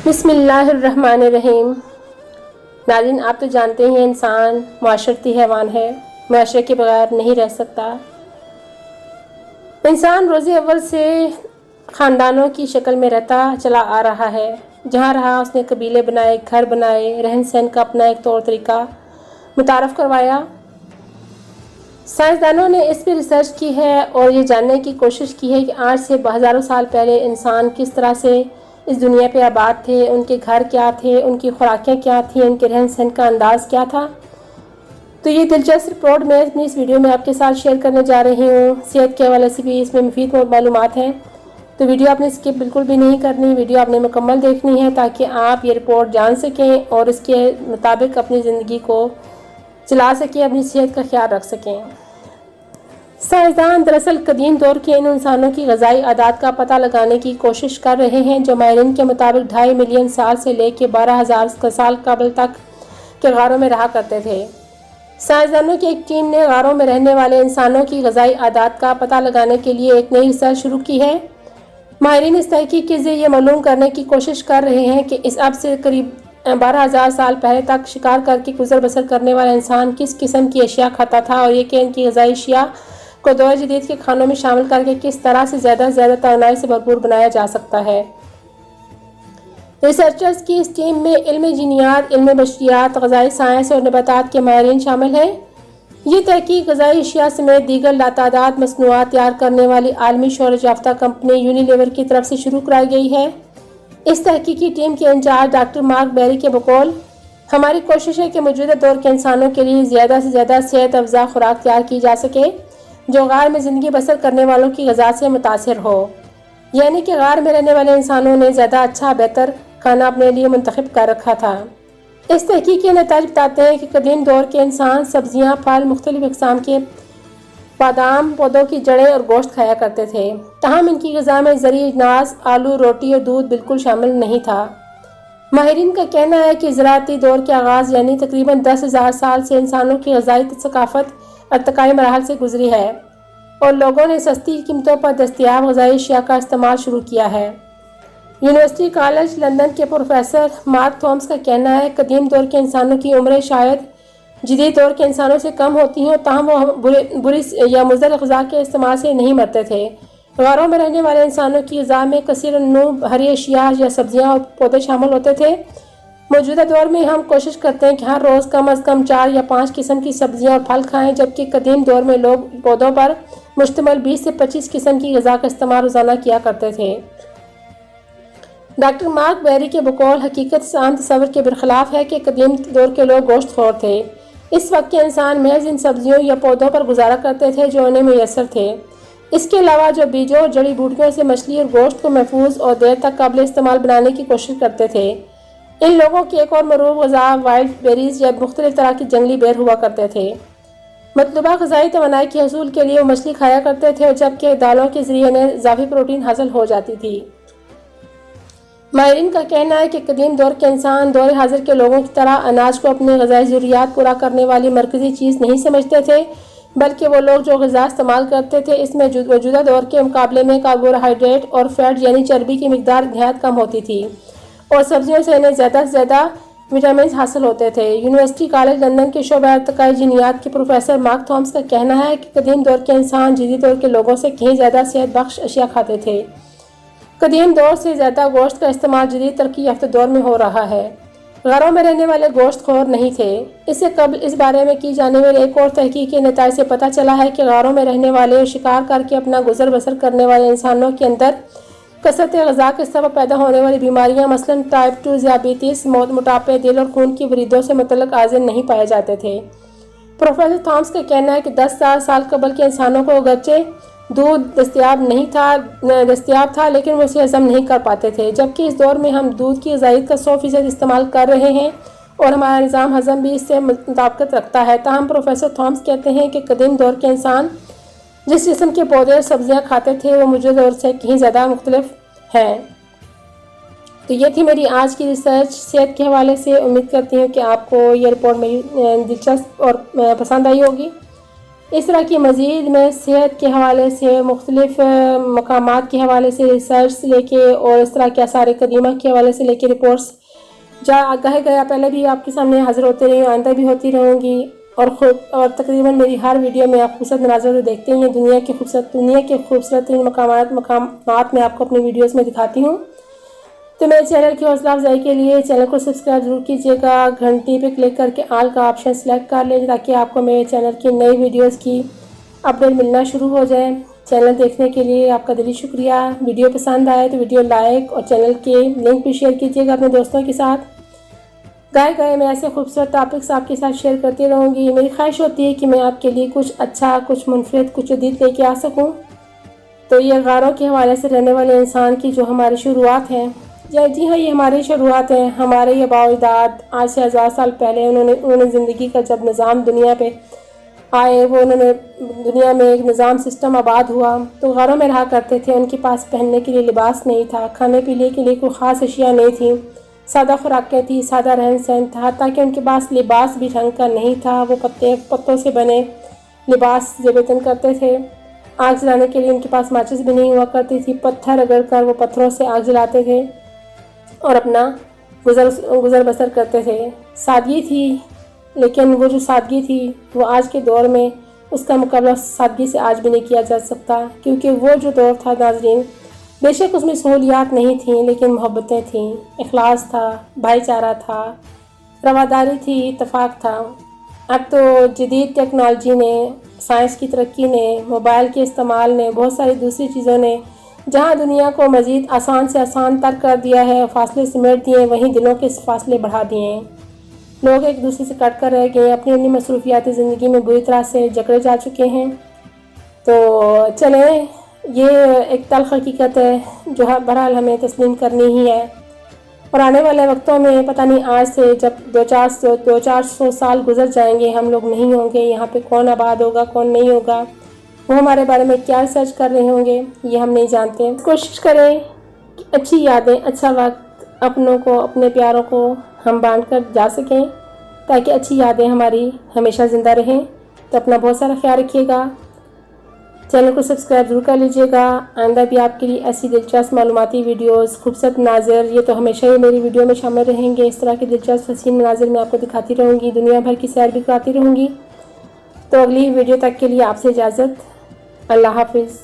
بسم اللہ الرحمن الرحیم۔ ناظرین، آپ تو جانتے ہیں انسان معاشرتی حیوان ہے، معاشرے کے بغیر نہیں رہ سکتا۔ انسان روز اول سے خاندانوں کی شکل میں رہتا چلا آ رہا ہے۔ جہاں رہا اس نے قبیلے بنائے، گھر بنائے، رہن سہن کا اپنا ایک طور طریقہ متعارف کروایا۔ سائنسدانوں نے اس پہ ریسرچ کی ہے اور یہ جاننے کی کوشش کی ہے کہ آج سے ہزاروں سال پہلے انسان کس طرح سے اس دنیا پہ آباد تھے، ان کے گھر کیا تھے، ان کی خوراکیں کیا تھیں، ان کے رہن سہن کا انداز کیا تھا۔ تو یہ دلچسپ رپورٹ میں اپنی اس ویڈیو میں آپ کے ساتھ شیئر کرنے جا رہی ہوں۔ صحت کے حوالے سے بھی اس میں مفید معلومات ہیں، تو ویڈیو آپ نے اسکپ بالکل بھی نہیں کرنی، ویڈیو آپ نے مکمل دیکھنی ہے تاکہ آپ یہ رپورٹ جان سکیں اور اس کے مطابق اپنی زندگی کو چلا سکیں، اپنی صحت کا خیال رکھ سکیں۔ سائنسدان دراصل قدیم دور کے ان انسانوں کی غذائی عادات کا پتہ لگانے کی کوشش کر رہے ہیں جو ماہرین کے مطابق 2.5 ملین سال سے لے کے 12,000 سال قبل تک کے غاروں میں رہا کرتے تھے۔ سائنسدانوں کی ایک ٹیم نے غاروں میں رہنے والے انسانوں کی غذائی عادات کا پتہ لگانے کے لیے ایک نئی ریسرچ شروع کی ہے۔ ماہرین اس تحقیق کے ذریعے یہ معلوم کرنے کی کوشش کر رہے ہیں کہ اس اب سے قریب 12,000 سال پہلے تک شکار کر کے گزر بسر کرنے والا انسان کس قسم کی اشیاء کھاتا تھا، اور یہ کہ ان کی غذائی اشیاء کو دور جدید کے کھانوں میں شامل کر کے کس طرح سے زیادہ سے زیادہ توانائی سے بھرپور بنایا جا سکتا ہے۔ ریسرچرز کی اس ٹیم میں علم جینیات، علم بشریات، غذائی سائنس اور نباتات کے ماہرین شامل ہیں۔ یہ تحقیق غذائی اشیاء سمیت دیگر لاتعداد مصنوعات تیار کرنے والی عالمی شہرت یافتہ کمپنی یونیلیور کی طرف سے شروع کرائی گئی ہے۔ اس تحقیقی ٹیم کے انچارج ڈاکٹر مارک بیری کے بقول، ہماری کوشش ہے کہ موجودہ دور کے انسانوں کے لیے زیادہ سے زیادہ صحت افزا خوراک تیار کی جا سکے جو غار میں زندگی بسر کرنے والوں کی غذا سے متاثر ہو، یعنی کہ غار میں رہنے والے انسانوں نے زیادہ اچھا بہتر کھانا اپنے لیے منتخب کر رکھا تھا۔ اس تحقیق کے نتائج بتاتے ہیں کہ قدیم دور کے انسان سبزیاں، پھل، مختلف اقسام کے بادام، پودوں کی جڑیں اور گوشت کھایا کرتے تھے، تاہم ان کی غذا میں زرعی اجناس، آلو، روٹی اور دودھ بالکل شامل نہیں تھا۔ ماہرین کا کہنا ہے کہ زراعتی دور کے آغاز یعنی تقریباً 10,000 سال سے انسانوں کی غذائی ثقافت ارتقائی مراحل سے گزری ہے اور لوگوں نے سستی قیمتوں پر دستیاب غذائی اشیاء کا استعمال شروع کیا ہے۔ یونیورسٹی کالج لندن کے پروفیسر مارک تھامس کا کہنا ہے کہ قدیم دور کے انسانوں کی عمریں شاید جدید دور کے انسانوں سے کم ہوتی ہیں، تاہم وہ بری یا مضر غذا کے استعمال سے نہیں مرتے تھے۔ غاروں میں رہنے والے انسانوں کی غذا میں کثیر النوع ہری اشیاء یا سبزیاں اور پودے شامل ہوتے تھے۔ موجودہ دور میں ہم کوشش کرتے ہیں کہ ہر روز کم از کم 4 یا 5 قسم کی سبزیاں اور پھل کھائیں، جبکہ قدیم دور میں لوگ پودوں پر مشتمل 20 سے 25 قسم کی غذا کا استعمال روزانہ کیا کرتے تھے۔ ڈاکٹر مارک بیری کے بقول، حقیقت عام تصور کے برخلاف ہے کہ قدیم دور کے لوگ گوشت خور تھے۔ اس وقت کے انسان محض ان سبزیوں یا پودوں پر گزارا کرتے تھے جو انہیں میسر تھے۔ اس کے علاوہ جو بیجوں اور جڑی بوٹیوں سے مچھلی اور گوشت کو محفوظ اور دیر تک قابل استعمال بنانے کی کوشش کرتے تھے۔ ان لوگوں کی ایک اور معروف غذا وائلڈ بیریز یا مختلف طرح کی جنگلی بیر ہوا کرتے تھے۔ مطلوبہ غذائی توانائی کے حصول کے لیے وہ مچھلی کھایا کرتے تھے، جبکہ دالوں کے ذریعے انہیں اضافی پروٹین حاصل ہو جاتی تھی۔ ماہرین کا کہنا ہے کہ قدیم دور کے انسان دور حاضر کے لوگوں کی طرح اناج کو اپنی غذائی ضروریات پورا کرنے والی مرکزی چیز نہیں سمجھتے تھے، بلکہ وہ لوگ جو غذا استعمال کرتے تھے اس میں موجودہ دور کے مقابلے میں کاربوہائیڈریٹ اور فیٹ یعنی چربی کی مقدار نہایت کم ہوتی تھی، اور سبزیوں سے انہیں زیادہ سے زیادہ وٹامنز حاصل ہوتے تھے۔ یونیورسٹی کالج لندن کے شعبہ ارتقائی جینیات کے پروفیسر مارک تھامس کا کہنا ہے کہ قدیم دور کے انسان جدید دور کے لوگوں سے کہیں زیادہ صحت بخش اشیاء کھاتے تھے۔ قدیم دور سے زیادہ گوشت کا استعمال جدید ترقی یافتہ دور میں ہو رہا ہے۔ غاروں میں رہنے والے گوشت خور نہیں تھے۔ اس سے قبل اس بارے میں کی جانے والی ایک اور تحقیق کے نتائج سے پتہ چلا ہے کہ غاروں میں رہنے والے اور شکار کر کے اپنا گزر بسر کرنے والے انسانوں کے اندر کثرت غذا کے سبب پیدا ہونے والی بیماریاں مثلاً ٹائپ 2 ذیابیطس، موٹاپے، دل اور خون کی وریدوں سے متعلق عارضے نہیں پائے جاتے تھے۔ پروفیسر تھامس کا کہنا ہے کہ 10,000 سال قبل کے انسانوں کو اگرچہ دودھ دستیاب تھا لیکن وہ اسے ہضم نہیں کر پاتے تھے، جبکہ اس دور میں ہم دودھ کی غذائیت کا 100% استعمال کر رہے ہیں اور ہمارا نظام ہضم بھی اس سے مطابقت رکھتا ہے۔ تاہم پروفیسر تھامس کہتے ہیں کہ قدیم دور کے انسان جس قسم کے پودے اور سبزیاں کھاتے تھے وہ موجودہ دور سے کہیں زیادہ مختلف ہیں۔ تو یہ تھی میری آج کی ریسرچ صحت کے حوالے سے۔ امید کرتی ہوں کہ آپ کو یہ رپورٹ میری دلچسپ اور پسند آئی ہوگی۔ اس طرح کی مزید میں صحت کے حوالے سے مختلف مقامات کے حوالے سے ریسرچ سے لے کے اور اس طرح کے آثار قدیمہ کے حوالے سے لے کے رپورٹس گاہے گیا پہلے بھی آپ کے سامنے حاضر ہوتے رہی ہوں، آئندہ بھی ہوتی رہوں گی، اور تقریباً میری ہر ویڈیو میں آپ خوبصورت مناظر تو دیکھتے ہیں، دنیا کے خوبصورت ترین مقامات میں آپ کو اپنی ویڈیوز میں دکھاتی ہوں۔ تو میرے چینل کی حوصلہ افزائی کے لیے چینل کو سبسکرائب ضرور کیجیے گا، گھنٹی پہ کلک کر کے آل کا آپشن سلیکٹ کر لیں تاکہ آپ کو میرے چینل کی نئی ویڈیوز کی اپڈیٹ ملنا شروع ہو جائے۔ چینل دیکھنے کے لیے آپ کا دلی شکریہ۔ ویڈیو پسند آئے تو ویڈیو لائک اور چینل کے لنک بھی شیئر کیجیے گا اپنے دوستوں کے ساتھ۔ گائے میں ایسے خوبصورت ٹاپکس آپ کے ساتھ شیئر کرتی رہوں گی۔ میری خواہش ہوتی ہے کہ میں آپ کے لیے کچھ اچھا، کچھ منفرد، کچھ جدید لے کے آ سکوں۔ تو یہ غاروں کے حوالے سے رہنے والے انسان کی جو ہماری شروعات ہیں، جی ہاں، یہ ہماری شروعات ہیں۔ ہمارے یہ باؤ اجداد آج سے 1000 سال پہلے انہوں نے زندگی کا جب نظام دنیا پہ آئے، وہ انہوں نے دنیا میں ایک نظام سسٹم آباد ہوا تو غاروں میں رہا کرتے تھے۔ ان کے پاس پہننے کے لیے لباس نہیں تھا، کھانے پینے کے لیے کوئی خاص اشیاء نہیں تھیں، سادہ خوراکیں تھیں، سادہ رہن سہن تھا، تاکہ ان کے پاس لباس بھی ڈھنگ کا نہیں تھا۔ وہ پتوں سے بنے لباس زیب تن کرتے تھے۔ آگ جلانے کے لیے ان کے پاس ماچس بھی نہیں ہوا کرتی تھی، پتھر رگڑ کر وہ پتھروں سے آگ جلاتے تھے اور اپنا گزر بسر کرتے تھے۔ سادگی تھی، لیکن وہ جو سادگی تھی وہ آج کے دور میں اس کا مقابلہ سادگی سے آج بھی نہیں کیا جا سکتا، کیونکہ وہ جو دور تھا ناظرین، بے شک اس میں سہولیات نہیں تھیں لیکن محبتیں تھیں، اخلاص تھا، بھائی چارہ تھا، رواداری تھی، اتفاق تھا۔ اب تو جدید ٹیکنالوجی نے، سائنس کی ترقی نے، موبائل کے استعمال نے، بہت ساری دوسری چیزوں نے جہاں دنیا کو مزید آسان سے آسان تر کر دیا ہے، فاصلے سمیٹ دیے، وہیں دلوں کے فاصلے بڑھا دیے ہیں۔ لوگ ایک دوسرے سے کٹ کر رہ گئے، اپنی مصروفیات زندگی میں بری طرح سے جکڑے جا چکے ہیں۔ تو چلیں، یہ ایک تلخ حقیقت ہے جو بہرحال ہمیں تسلیم کرنی ہی ہے، اور آنے والے وقتوں میں پتہ نہیں آج سے جب 200-400 سال گزر جائیں گے، ہم لوگ نہیں ہوں گے یہاں پہ، کون آباد ہوگا کون نہیں ہوگا، وہ ہمارے بارے میں کیا ریسرچ کر رہے ہوں گے، یہ ہم نہیں جانتے۔ کوشش کریں کہ اچھی یادیں، اچھا وقت اپنوں کو، اپنے پیاروں کو ہم بانٹ کر جا سکیں تاکہ اچھی یادیں ہماری ہمیشہ زندہ رہیں۔ تو اپنا بہت سارا خیال رکھیے گا، چینل کو سبسکرائب ضرور کر لیجیے گا۔ آئندہ بھی آپ کے لیے ایسی دلچسپ معلوماتی ویڈیوز، خوبصورت مناظر، یہ تو ہمیشہ ہی میری ویڈیو میں شامل رہیں گے۔ اس طرح کے دلچسپ حسین مناظر میں آپ کو دکھاتی رہوں گی، دنیا بھر کی سیر بھی کراتی رہوں گی۔ تو اگلی ویڈیو تک کے لیے آپ سے اجازت، اللہ حافظ۔